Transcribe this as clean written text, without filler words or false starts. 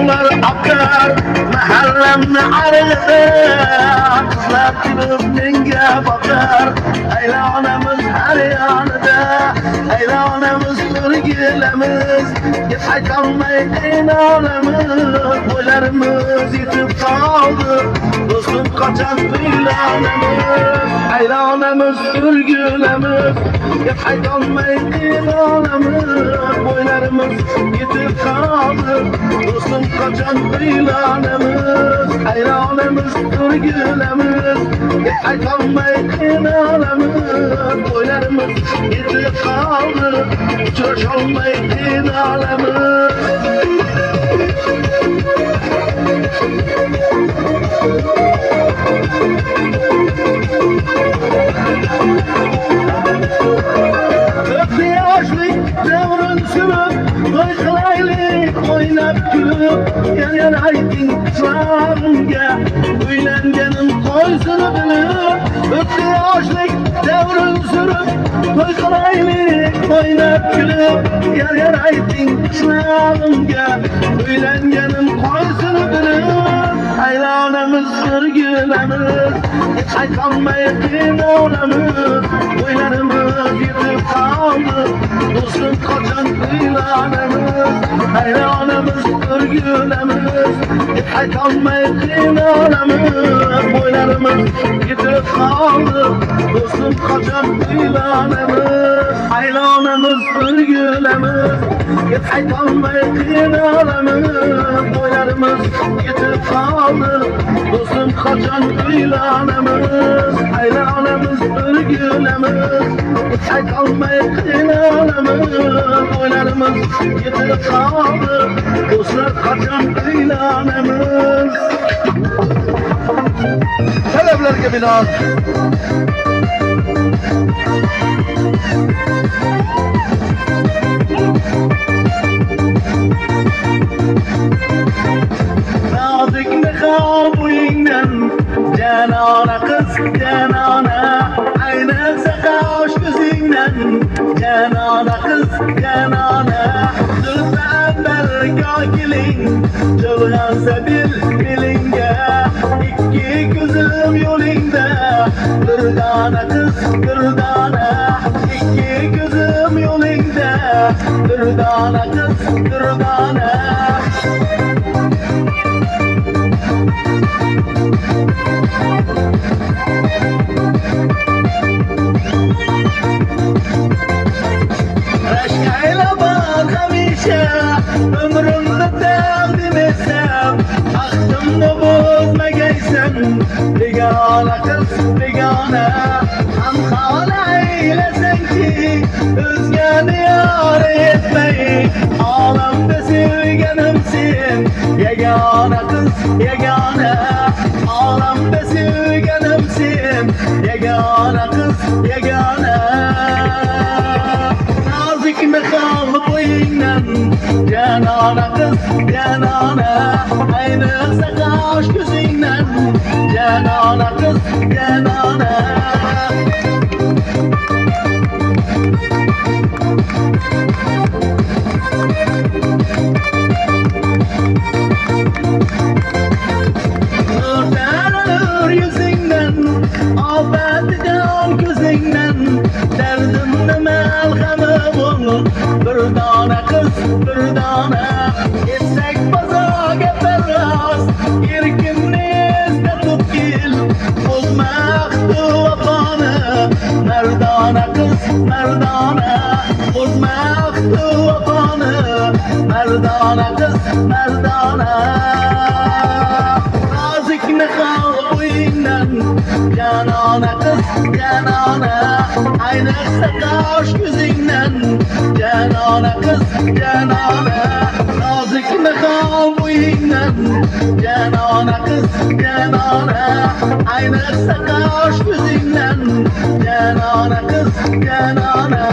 sular akar mahallemni arg'ida, qizlar kulib menga boqar, aylanamiz har yonida, aylanamiz o'rgilamiz, deb aytolmay qiynalamiz, bo'ylarimiz yetib qoldi, do'stim qachon uylanamiz, aylanamiz o'rgilamiz, deb aytolmay qiynalamiz, bo'ylarimiz yetib qoldi, do'stim qachon uylanamiz, aylanamiz o'rgilamiz, deb aytolmay qiynalamiz, bo'ylarimiz yetib qoldi, uchrasholmay qiynalamiz. Yoshlik davrin sürüp, to'y qilaylik o'ynab kulib, yana ayting qizlarimga, uylanganim qo'ysini bilib. O'tdi yoshlik davrin sürüp, to'y qilaylik o'ynab kulib, yana ayting qizlarimga, uylanganim qo'ysini bilib. Aylanamiz o'rgilamiz, aytolmay qiynalamiz, bo'ylarimiz yetib qoldi, do'stim qachon uylanamiz, aylanamiz o'rgilamiz, aytolmay qiynalamiz, bo'ylarimiz yetib qoldi, do'stim qachon uylanamiz, aylanamiz o'rgilamiz, aytolmay qiynalamiz, bo'ylarimiz yetib qoldi, do'stim qachon uylanamiz, aylanamiz o'rgilamiz, aytolmay qiynalamiz, bo'ylarimiz yetib qoldi, do'stlar qachon uylanamiz. Talablarga binoan nozik nihol bo'yingdan, janona qiz janona, ayniqsa qosh ko'zingdan, janona qiz janona, zulfanbar ko'kiling, cho'lg'ansa belingga, ikki ko'zim yo'lingda, durdona qiz durdona, ikki ko'zim yo'lingda, durdona qiz durdona. Aylaman hamisha umrimni taqdim etsam, ahdimni buzmagaysan, begona qiz begona, hamxona aylasangki, o'zgani yor etmay, olamda sevganim sen, yagona qiz yagona, olamda sevganim sen, yagona qiz yagona. Nihol bo'yingdan, janona qiz janona, ayniqsa qosh ko'zingdan, janona qiz janona. Nur yuzingdan, ofatidan ko'zingdan, dardimni malhami bo'l, durdona qiz durdona, ketsak bozorga biroz, erkinni esda tut kel, o'zmaqdi vafoni, mardona qiz mardona, o'zmaqdi vafoni, mardona qiz mardona. Nozik nihol bo'yingdan, janona qiz janona, ayniqsa qosh ko'zingdan, janona qiz janona, nozik nihol bo'yingdan, janona qiz janona, ayniqsa qosh ko'zingdan, janona qiz janona.